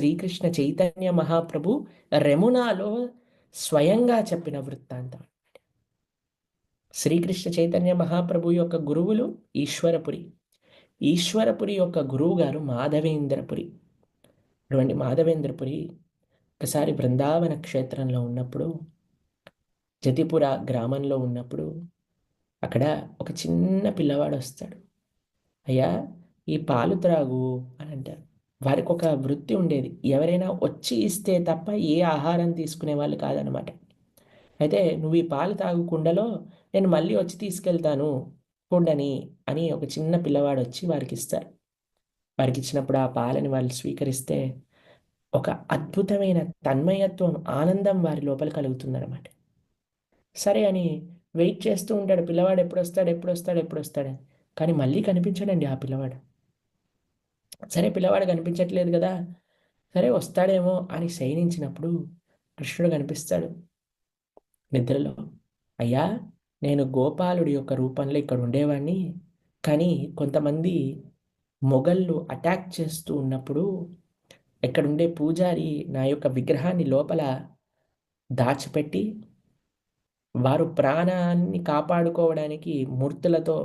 శ్రీకృష్ణ చైతన్య మహాప్రభు రెమునాలో స్వయంగా చెప్పిన వృత్తాంతం. శ్రీకృష్ణ చైతన్య మహాప్రభు యొక్క గురువులు ఈశ్వరపురి. ఈశ్వరపురి యొక్క గురువు గారు మాధవేంద్రపురి. అటువంటి మాధవేంద్రపురి ఒకసారి బృందావన క్షేత్రంలో ఉన్నప్పుడు, జతిపుర గ్రామంలో ఉన్నప్పుడు, అక్కడ ఒక చిన్న పిల్లవాడు వస్తాడు. అయ్యా, ఈ పాలు త్రాగు అని అంటారు. వారికి ఒక వృత్తి ఉండేది, ఎవరైనా వచ్చి ఇస్తే తప్ప ఏ ఆహారం తీసుకునే వాళ్ళు కాదనమాట. అయితే నువ్వు ఈ పాలు తాగు కుండలో, నేను మళ్ళీ వచ్చి తీసుకెళ్తాను కుండని అని ఒక చిన్న పిల్లవాడు వచ్చి వారికి ఇస్తారు. వారికి ఇచ్చినప్పుడు ఆ పాలని వాళ్ళు స్వీకరిస్తే ఒక అద్భుతమైన తన్మయత్వం, ఆనందం వారి లోపల కలుగుతుందన్నమాట. సరే అని వెయిట్ చేస్తూ ఉంటాడు, పిల్లవాడు ఎప్పుడు వస్తాడు ఎప్పుడు వస్తాడు ఎప్పుడు వస్తాడని. కానీ మళ్ళీ కనిపించాడండి ఆ పిల్లవాడు. సరే, పిల్లవాడు కనిపించట్లేదు కదా, సరే వస్తాడేమో అని శయనించినప్పుడు కృష్ణుడు కనిపిస్తాడు నిద్రలో. అయ్యా, నేను గోపాలుడి యొక్క రూపంలో ఇక్కడ ఉండేవాడిని, కానీ కొంతమంది మొఘళ్ళు అటాక్ చేస్తూ ఉన్నప్పుడు ఇక్కడుండే పూజారి నా యొక్క విగ్రహాన్ని లోపల దాచిపెట్టి వారు ప్రాణాన్ని కాపాడుకోవడానికి మూర్తులతో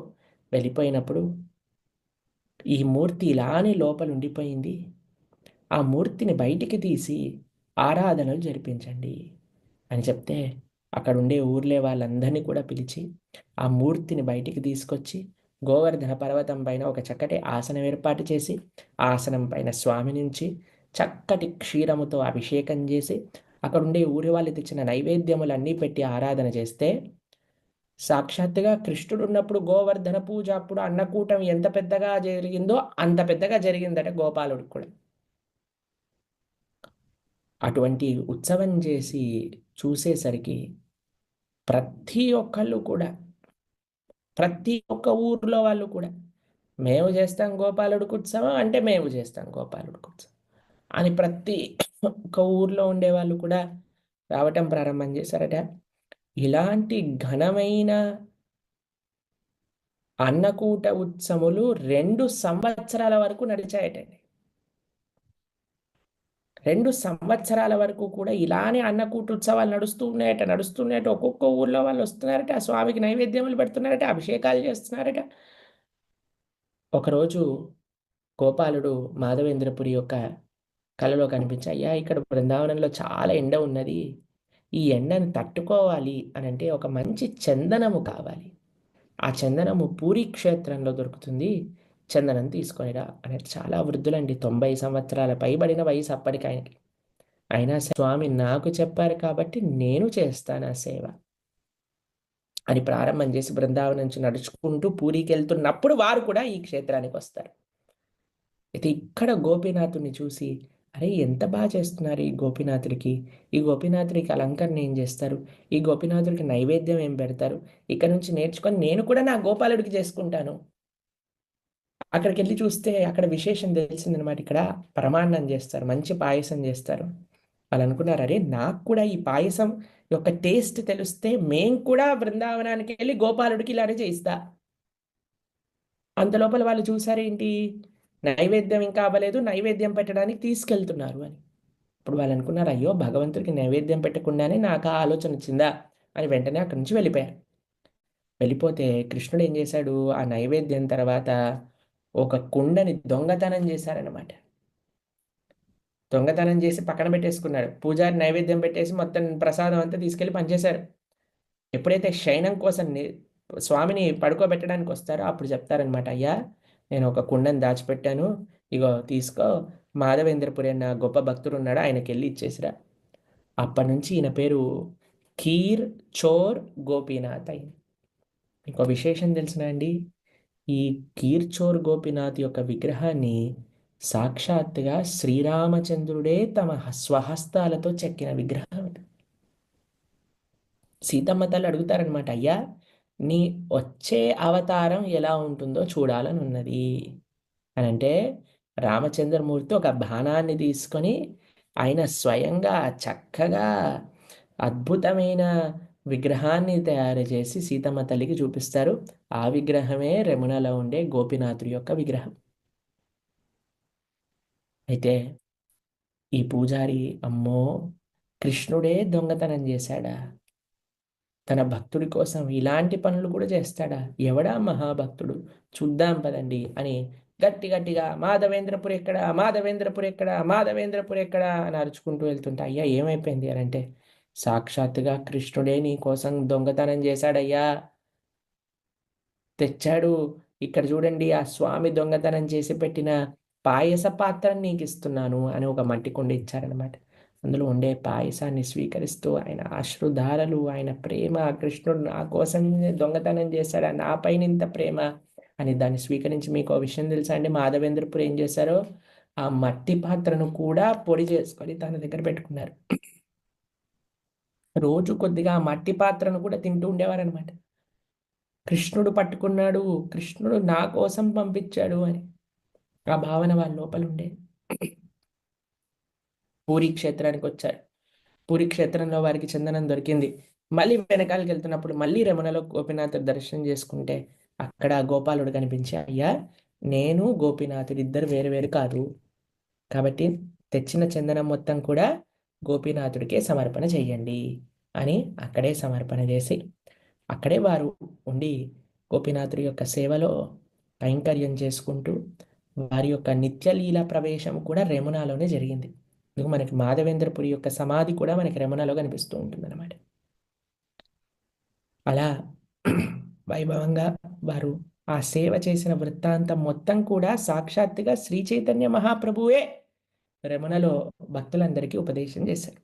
వెళ్ళిపోయినప్పుడు ఈ మూర్తి ఇలానే లోపల ఉండిపోయింది, ఆ మూర్తిని బయటికి తీసి ఆరాధనలు జరిపించండి అని చెప్తే, అక్కడ ఉండే ఊర్లే వాళ్ళందరినీ కూడా పిలిచి ఆ మూర్తిని బయటికి తీసుకొచ్చి గోవర్ధన పర్వతం పైన ఒక చక్కటి ఆసనం ఏర్పాటు చేసి, ఆసనం పైన స్వామి నుంచి చక్కటి క్షీరముతో అభిషేకం చేసి అక్కడ ఉండే ఊరి వాళ్ళు తెచ్చిన నైవేద్యములన్నీ పెట్టి ఆరాధన చేస్తే, సాక్షాత్తుగా కృష్ణుడు ఉన్నప్పుడు గోవర్ధన పూజ అప్పుడు అన్నకూటం ఎంత పెద్దగా జరిగిందో అంత పెద్దగా జరిగిందట గోపాలుడికి కూడా. అటువంటి ఉత్సవం చేసి చూసేసరికి ప్రతి ఒక్కళ్ళు కూడా, ప్రతి ఒక్క ఊర్లో వాళ్ళు కూడా, మేము చేస్తాం గోపాలుడికి ఉత్సవం అంటే మేము చేస్తాం గోపాలుడికి ఉత్సవం అని ప్రతి ఒక్క ఊర్లో ఉండేవాళ్ళు కూడా రావటం ప్రారంభం చేశారట. ఇలాంటి ఘనమైన అన్నకూట ఉత్సవములు 2 సంవత్సరాల వరకు నడిచాయటండి. 2 సంవత్సరాల వరకు కూడా ఇలానే అన్నకూట ఉత్సవాలు నడుస్తున్నాయట. ఒక్కొక్క ఊర్లో వాళ్ళు వస్తున్నారట, ఆ స్వామికి నైవేద్యములు పెడుతున్నారట, అభిషేకాలు చేస్తున్నారట. ఒకరోజు గోపాలుడు మాధవేంద్రపురి యొక్క కలలో కనిపించి, అయ్యా, ఇక్కడ బృందావనంలో చాలా ఎండ ఉన్నది, ఈ ఎండను తట్టుకోవాలి అని అంటే ఒక మంచి చందనము కావాలి, ఆ చందనము పూరీ క్షేత్రంలో దొరుకుతుంది, చందనం తీసుకొనిరా అని. చాలా వృద్ధులండి, 90 సంవత్సరాల పైబడిన వయసు అప్పటికి ఆయనకి. అయినా స్వామి నాకు చెప్పారు కాబట్టి నేను చేస్తాను ఆ సేవ అని ప్రారంభం చేసి బృందావనం నుంచి నడుచుకుంటూ పూరికి వెళ్తున్నప్పుడు వారు కూడా ఈ క్షేత్రానికి వస్తారు. అయితే ఇక్కడ గోపీనాథుని చూసి, అరే ఎంత బాగా చేస్తున్నారు ఈ గోపీనాథుడికి, ఈ గోపీనాథుడికి అలంకరణ ఏం చేస్తారు, ఈ గోపీనాథుడికి నైవేద్యం ఏం పెడతారు, ఇక్కడ నుంచి నేర్చుకొని నేను కూడా నా గోపాలుడికి చేసుకుంటాను. అక్కడికి వెళ్ళి చూస్తే అక్కడ విశేషం తెలిసిందనమాట. ఇక్కడ పరమాన్నం చేస్తారు, మంచి పాయసం చేస్తారు. వాళ్ళు అనుకున్నారు, అరే నాకు కూడా ఈ పాయసం యొక్క టేస్ట్ తెలిస్తే మేం కూడా బృందావనానికి వెళ్ళి గోపాలుడికి ఇలానే చేయిస్తా. అంతలోపల వాళ్ళు చూసారేంటి, నైవేద్యం ఇంకా అవ్వలేదు, నైవేద్యం పెట్టడానికి తీసుకెళ్తున్నారు అని. ఇప్పుడు వాళ్ళు అనుకున్నారు, అయ్యో భగవంతుడికి నైవేద్యం పెట్టకుండానే నాకు ఆ ఆలోచన వచ్చిందా అని వెంటనే అక్కడి నుంచి వెళ్ళిపోయారు. వెళ్ళిపోతే కృష్ణుడు ఏం చేశాడు, ఆ నైవేద్యం తర్వాత ఒక కుండని దొంగతనం చేశారనమాట. దొంగతనం చేసి పక్కన పెట్టేసుకున్నాడు. పూజారి నైవేద్యం పెట్టేసి మొత్తం ప్రసాదం అంతా తీసుకెళ్ళి పనిచేశారు. ఎప్పుడైతే శయనం కోసం స్వామిని పడుకోబెట్టడానికి వస్తారో అప్పుడు చెప్తారనమాట, అయ్యా, నేను ఒక కుండని దాచిపెట్టాను, ఇగో తీసుకో, మాధవేంద్రపురి అన్న గొప్ప భక్తుడు ఉన్నాడు, ఆయనకి వెళ్ళి ఇచ్చేసిరా. అప్పటి నుంచి ఈయన పేరు కీర్ చోర్ గోపీనాథ్ అయింది. ఇంకో విశేషం తెలిసిన అండి, ఈ కీర్ చోర్ గోపీనాథ్ యొక్క విగ్రహాన్ని సాక్షాత్తుగా శ్రీరామచంద్రుడే తమ స్వహస్తాలతో చెక్కిన విగ్రహం. సీతమ్మ తల్లి అడుగుతారనమాట, అయ్యా, నీ వచ్చే అవతారం ఎలా ఉంటుందో చూడాలని ఉన్నది అని అంటే, రామచంద్రమూర్తి ఒక బాణాన్ని తీసుకొని ఆయన స్వయంగా చక్కగా అద్భుతమైన విగ్రహాన్ని తయారు చేసి సీతమ్మ తల్లికి చూపిస్తారు. ఆ విగ్రహమే రెమునలో ఉండే గోపీనాథుడి యొక్క విగ్రహం. అయితే ఈ పూజారి అమ్మో కృష్ణుడే దొంగతనం చేశాడా, తన భక్తుడి కోసం ఇలాంటి పనులు కూడా చేస్తాడా, ఎవడా మహాభక్తుడు, చూద్దాం పదండి అని గట్టి గట్టిగా మాధవేంద్రపురి ఎక్కడ, మాధవేంద్రపురి ఎక్కడ, మాధవేంద్రపురి ఎక్కడ అని అరుచుకుంటూ వెళ్తుంటా. అయ్యా ఏమైపోయింది అని అంటే, సాక్షాత్తుగా కృష్ణుడే నీ కోసం దొంగతనం చేశాడయ్యా, తెచ్చాడు. ఇక్కడ చూడండి ఆ స్వామి దొంగతనం చేసి పెట్టిన పాయస పాత్రని నీకు ఇస్తున్నాను అని ఒక మట్టి కుండ ఇచ్చారనమాట. అందులో ఉండే పాయసాన్ని స్వీకరిస్తూ ఆయన అశ్రుధారలు, ఆయన ప్రేమ, కృష్ణుడు నా కోసం దొంగతనం చేశాడు, నా పైన ఇంత ప్రేమ అని దాన్ని స్వీకరించి, మీకు ఒక విషయం తెలుసా అండి, మాధవేంద్రపురి ఏం చేశారో ఆ మట్టి పాత్రను కూడా పొడి చేసుకొని తన దగ్గర పెట్టుకున్నారు. రోజు కొద్దిగా ఆ మట్టి పాత్రను కూడా తింటూ ఉండేవారు అనమాట. కృష్ణుడు పట్టుకున్నాడు, కృష్ణుడు నా కోసం పంపించాడు అని ఆ భావన వాళ్ళ లోపల ఉండేది. పూరీ క్షేత్రానికి వచ్చారు. పూరీ క్షేత్రంలో వారికి చందనం దొరికింది. మళ్ళీ వెనకాలకి వెళ్తున్నప్పుడు మళ్ళీ రమణలో గోపీనాథుడు దర్శనం చేసుకుంటే అక్కడ గోపాలుడు కనిపించి, అయ్యా నేను గోపీనాథుడు ఇద్దరు వేరు వేరు కాదు, కాబట్టి తెచ్చిన చందనం మొత్తం కూడా గోపీనాథుడికే సమర్పణ చెయ్యండి అని అక్కడే సమర్పణ చేసి అక్కడే వారు ఉండి గోపీనాథుడి యొక్క సేవలో కైంకర్యం చేసుకుంటూ వారి యొక్క నిత్యలీల ప్రవేశం కూడా రెమునాలోనే జరిగింది. ఇందుకు మనకి మాధవేంద్రపురి యొక్క సమాధి కూడా మనకి రెమునాలో కనిపిస్తూ ఉంటుంది అనమాట. అలా వైభవంగా వారు ఆ సేవ చేసిన వృత్తాంతం మొత్తం కూడా సాక్షాత్తుగా శ్రీ చైతన్య మహాప్రభువే రెమునలో భక్తులందరికీ ఉపదేశం చేశారు.